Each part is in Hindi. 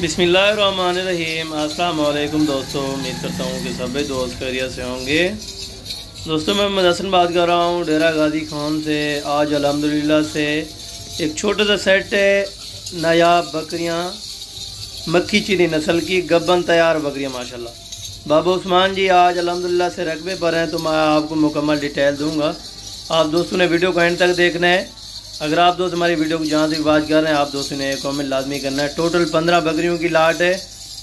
बिस्मिल्लाहिर्रहमानिर्रहीम। अस्सलाम वालेकुम दोस्तों, उम्मीद करता हूँ कि सभी दोस्त खैरियत से होंगे। दोस्तों मैं मोहम्मद हसन बात कर रहा हूँ डेरा गाजी खान से। आज अल्हम्दुलिल्लाह से एक छोटा सा सेट है नायाब बकरियाँ, मक्खी चीनी नस्ल की गब्बन तैयार बकरियाँ माशाल्लाह। बाबा उस्मान जी आज अल्हम्दुलिल्लाह से रकबे पर हैं, तो मैं आपको मुकम्मल डिटेल दूँगा। आप दोस्तों ने वीडियो को एंड तक देखना है। अगर आप दोस्त हमारी वीडियो को जहाँ से बात कर रहे हैं, आप दोस्तों ने कमेंट लाजमी करना है। टोटल 15 बकरियों की लाट है।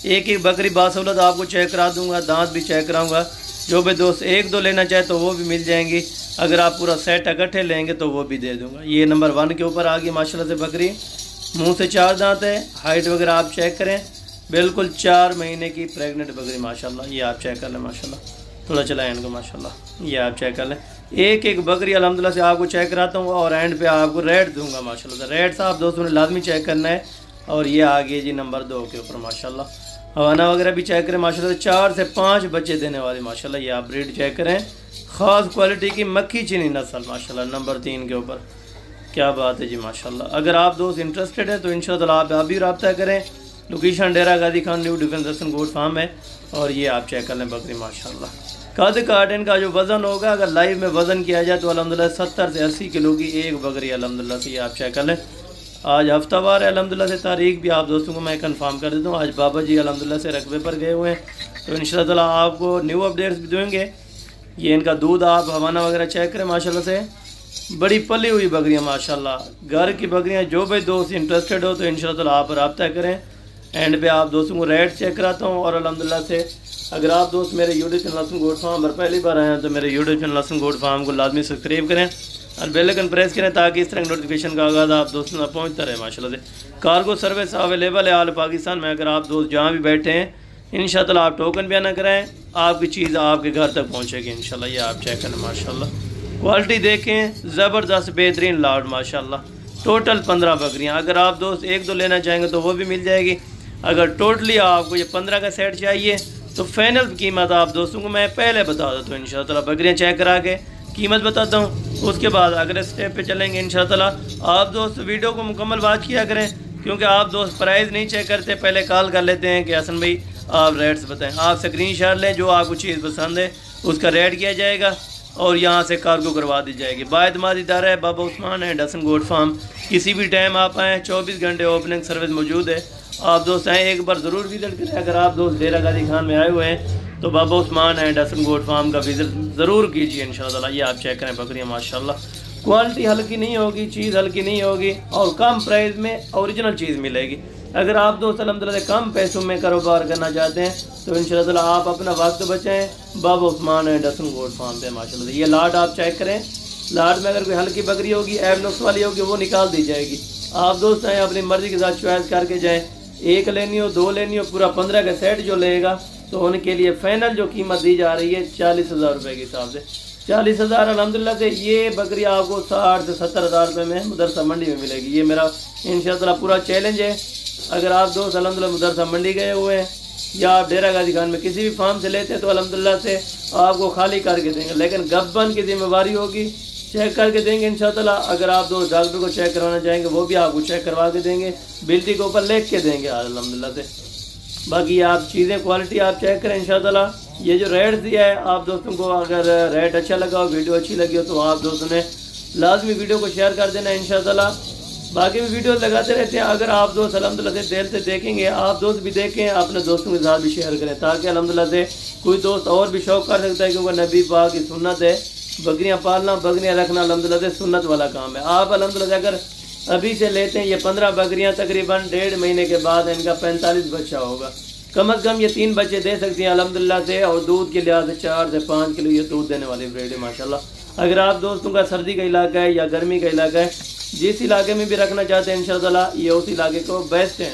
एक एक बकरी बासहूलत आपको चेक करा दूंगा, दांत भी चेक कराऊंगा। जो भी दोस्त एक दो लेना चाहे तो वो भी मिल जाएंगी। अगर आप पूरा सेट इकट्ठे लेंगे तो वो भी दे दूंगा। ये नंबर 1 के ऊपर आ गई माशाल्लाह से बकरी। मुँह से 4 दांत है। हाइट वगैरह आप चेक करें, बिल्कुल 4 महीने की प्रेगनेंट बकरी माशाल्लाह। ये आप चेक कर लें माशाल्लाह। थोड़ा चलाएं इनको माशाल्लाह। ये आप चेक कर लें। एक एक बकरी अल्हम्दुलिल्लाह से आपको चेक कराता हूँ और एंड पे आपको रेट दूंगा माशाल्लाह। रेट आप दोस्तों ने लाजमी चेक करना है। और ये आ गई जी नंबर 2 के ऊपर माशाल्लाह। हवाना वगैरह भी चेक करें माशाल्लाह। 4 से 5 बच्चे देने वाली माशाल्लाह। ये आप ब्रीड चेक करें, ख़ास क्वालिटी की मक्खी चीनी नस्ल माशाल्लाह। नंबर 3 के ऊपर क्या बात है जी माशाल्लाह। अगर आप दोस्त इंटरेस्टेड है तो इंशाअल्लाह आप भी रब्ता करें। Location Dera Ghazi Khan New Defence Hasan गोट फार्म है। और ये आप चेक कर लें बकरी माशाल्लाह। कद काट इनका जो वज़न होगा, अगर लाइव में वज़न किया जाए तो अल्हम्दुलिल्लाह 70 से 80 किलो की एक बकरी अल्हम्दुलिल्लाह से। ये आप चेक कर लें। आज हफ्तावार है अल्हम्दुलिल्लाह से। तारीख भी आप दोस्तों को मैं कंफर्म कर देता हूँ। आज बाबा जी अल्हम्दुलिल्लाह से रकबे पर गए हुए हैं, तो इंशाअल्लाह आपको न्यू अपडेट्स भी देंगे। ये इनका दूध आप हवाना वगैरह चेक करें माशाल्लाह से। बड़ी पली हुई बकरियाँ माशाल्लाह। घर की बकरियाँ जो भी दोस्त इंटरेस्टेड हो तो इंशाअल्लाह आप रब्ता करें। एंड पे आप दोस्तों को रेट चेक कराता हूँ। और अल्हम्दुलिल्लाह से अगर आप दोस्त मेरे यूट्यूब चैनल हसन गोट फार्म पर पहली बार आए हैं तो मेरे यूट्यूब चैनल हसन गोट फार्म को लाजमी सब्सक्राइब करें और बेल आइकन प्रेस करें, ताकि इस तरह नोटिफिकेशन का आगाज़ आप दोस्तों तक पहुँचता रहे माशाल्लाह से। कार्गो सर्विस अवेलेबल है ऑल पाकिस्तान में। अगर आप दोस्त जहाँ भी बैठे हैं इंशाअल्लाह आप टोकन भी ना कराएँ, आपकी चीज़ आपके घर तक पहुँचेगी इंशाअल्लाह। ये आप चेक करें माशाल्लाह। क्वालिटी देखें, ज़बरदस्त बेहतरीन लाट माशाल्लाह। टोटल 15 बकरियाँ। अगर आप दोस्त एक दो लेना चाहेंगे तो वो भी मिल जाएगी। अगर टोटली आपको ये 15 का सेट चाहिए तो फाइनल कीमत आप दोस्तों को मैं पहले बता देता हूँ इंशाअल्लाह। बकरियाँ चेक करा के कीमत बताता हूँ, उसके बाद अगले स्टेप पे चलेंगे इंशाअल्लाह। आप दोस्त वीडियो को मुकम्मल वॉच किया करें, क्योंकि आप दोस्त प्राइस नहीं चेक करते, पहले कॉल कर लेते हैं कि हसन भाई आप रेट्स बताएं। आप स्क्रीनशॉट लें, जो आपको चीज़ पसंद है उसका रेट किया जाएगा और यहाँ से कार्गो करवा दी जाएगी। बाएतमादी इदारा है बाबा उस्मान है हसन गोट फार्म। किसी भी टाइम आप आएँ, 24 घंटे ओपनिंग सर्विस मौजूद है। आप दोस्त आएँ, एक बार ज़रूर विजिट करें। अगर आप दोस्त डेरा गाजी खान में आए हुए हैं तो Baba Usman and Hasan goat Farm का विजिट ज़रूर कीजिए इंशाअल्लाह। ये आप चेक करें बकरियाँ माशाल्लाह। क्वालिटी हल्की नहीं होगी, चीज़ हल्की नहीं होगी और कम प्राइस में ओरिजिनल चीज़ मिलेगी। अगर आप दोस्त अल्हम्दुलिल्लाह कम पैसों में कारोबार करना चाहते हैं तो इंशाअल्लाह आप अपना वक्त बचाएँ Baba Usman and Hasan goat Farm पे माशाल्लाह। ये लाट आप चेक करें। लाट में अगर कोई हल्की बकरी होगी, ऐब नुक्स वाली होगी, वो निकाल दी जाएगी। आप दोस्त आएँ, अपनी मर्ज़ी के साथ चॉइस करके जाएँ। एक लेनी हो, 2 लेनी हो, पूरा 15 का सेट जो लेगा तो उनके लिए फाइनल जो कीमत दी जा रही है 40,000 रुपये के हिसाब से। 40,000 अल्हम्दुलिल्लाह से। ये बकरी आपको 60 से 70,000 रुपये में मदरसा मंडी में मिलेगी। ये मेरा इंशाअल्लाह पूरा चैलेंज है। अगर आप दोस्त अल्हम्दुलिल्लाह मदरसा मंडी गए हुए हैं या आप डेरा गाजी खान में किसी भी फार्म से लेते हैं तो अल्हम्दुलिल्लाह से आपको खाली करके देंगे, लेकिन गब्बन की जिम्मेवारी होगी, चेक करके देंगे इंशाअल्लाह। अगर आप दोस्त डॉक्टर को चेक करवाना चाहेंगे वो भी आपको चेक करवा के देंगे, बिल्टी के ऊपर लिख के देंगे अल्हम्दुलिल्लाह से। बाकी आप चीज़ें क्वालिटी आप चेक करें इंशाअल्लाह। ये जो रेट दिया है आप दोस्तों को, अगर रेट अच्छा लगा हो, वीडियो अच्छी लगी हो तो आप दोस्तों ने लाजमी वीडियो को शेयर कर देना इंशाअल्लाह। बाकी भी वीडियो लगाते रहते हैं। अगर आप दोस्त अल्हम्दुलिल्लाह से दिल से देखेंगे, आप दोस्त भी देखें, अपने दोस्तों के साथ भी शेयर करें, ताकि अल्हम्दुलिल्लाह से कोई दोस्त और भी शौक़ कर सकता है, क्योंकि नबी पाक की सुन्नत है बकरियाँ पालना, बकरियाँ रखना अल्हम्दुलिल्लाह से सुन्नत वाला काम है। आप अल्हम्दुलिल्लाह अगर अभी से लेते हैं, ये 15 बकरियाँ तकरीबन 1.5 महीने के बाद इनका 45 बच्चा होगा। कम अज़ कम ये 3 बच्चे दे सकती हैं अल्हम्दुलिल्लाह से। और दूध के लिहाज से 4 से 5 किलो ये दूध देने वाली ब्रीड है माशाल्लाह। अगर आप दोस्तों का सर्दी का इलाका है या गर्मी का इलाका है, जिस इलाके में भी रखना चाहते हैं इंशाअल्लाह ये उस इलाके को बेस्ट है,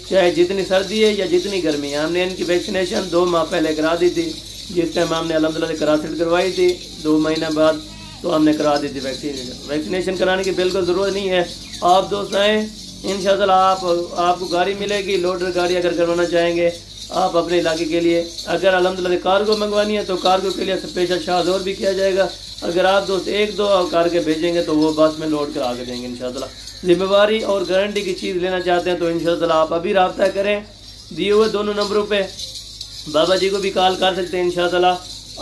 चाहे जितनी सर्दी है या जितनी गर्मी है। हमने इनकी वैक्सीनेशन 2 माह पहले करा दी थी, जिस टाइम हमने अल्हम्दुलिल्लाह से करासिड करवाई थी 2 महीने बाद, तो हमने करा दी थी वैक्सीनेशन कराने की बिल्कुल ज़रूरत नहीं है। आप दोस्त आएँ इंशाअल्लाह, आपको गाड़ी मिलेगी, लोडर गाड़ी अगर करवाना चाहेंगे आप अपने इलाके के लिए। अगर अल्हम्दुलिल्लाह कार्गो मंगवानी है तो कार्गो के लिए स्पेशल चार्ज और भी किया जाएगा। अगर आप दोस्त 1-2 कार के भेजेंगे तो वो बस में लोड करा के देंगे इंशाअल्लाह। जिम्मेवारी और गारंटी की चीज़ लेना चाहते हैं तो इंशाअल्लाह आप अभी रब्ता करें। दिए हुए दोनों नंबरों पे बाबा जी को भी कॉल कर सकते हैं इंशाअल्लाह।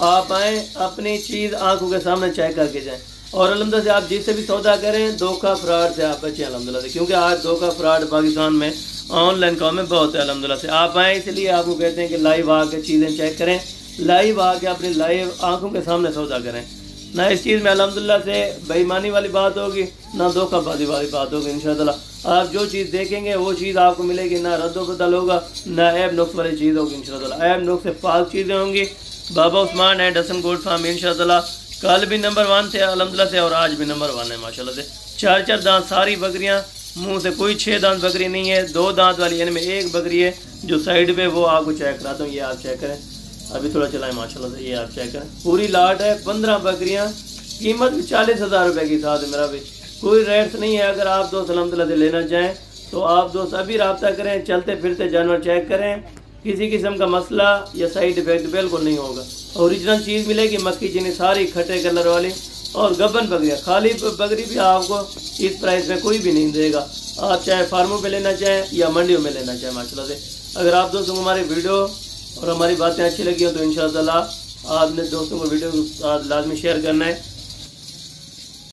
आप आएँ, अपनी चीज़ आंखों के सामने चेक करके जाएँ। और अल्हम्दुलिल्लाह से आप जिससे भी सौदा करें धोखा फ्रॉड से आप बचें अल्हम्दुलिल्लाह से, क्योंकि आज धोखा फ्रॉड पाकिस्तान में ऑनलाइन काम में बहुत है अल्हम्दुलिल्लाह से। आप आएँ, इसलिए आपको कहते हैं कि लाइव आके चीज़ें चेक करें, लाइव आके अपनी लाइव आंखों के सामने सौदा करें। ना इस चीज़ में अल्हम्दुलिल्लाह से बेईमानी वाली बात होगी, ना धोखाबाजी वाली बात होगी इंशाअल्लाह। आप जो चीज़ देखेंगे वो चीज़ आपको मिलेगी, ना रद्दो बदल होगा, ना ऐब नुक्स वाली चीज़ होगी इंशाअल्लाह। ऐब नुक्स से पाक चीज़ें होंगी। Baba Usman and Hasan goat Farm इंशाअल्लाह कल भी नंबर 1 थे अल्हम्दुलिल्लाह से, और आज भी नंबर 1 है माशाल्लाह से। 4 दांत सारी बकरियां, मुंह से कोई 6 दांत बकरी नहीं है। 2 दांत वाली इनमें एक बकरी है जो साइड पे, वो आपको चेक कराता हूँ। ये आप चेक करें, अभी थोड़ा चलाएं माशाल्लाह से। ये आप चेक करें, पूरी लाट है, 15 बकरियाँ, कीमत भी 40,000 रुपये की साथ है। मेरा भी कोई रेट्स नहीं है। अगर आप दोस्त अल्हम्दुलिल्लाह से लेना चाहें तो आप दोस्त अभी रब्ता करें। चलते फिरते जानवर चेक करें, किसी किस्म का मसला या साइड इफेक्ट बिल्कुल नहीं होगा। ओरिजिनल चीज़ मिलेगी, मक्खी चीनी सारी खट्टे कलर वाली, और गबन बकरियाँ। खाली बकरी भी आपको इस प्राइस में कोई भी नहीं देगा। आप चाहे फार्मों पे लेना चाहें या मंडियों में लेना चाहें माशाल्लाह से। अगर आप दोस्तों को हमारी वीडियो और हमारी बातें अच्छी लगी हो तो इंशाअल्लाह आपने दोस्तों को वीडियो लाजमी शेयर करना है।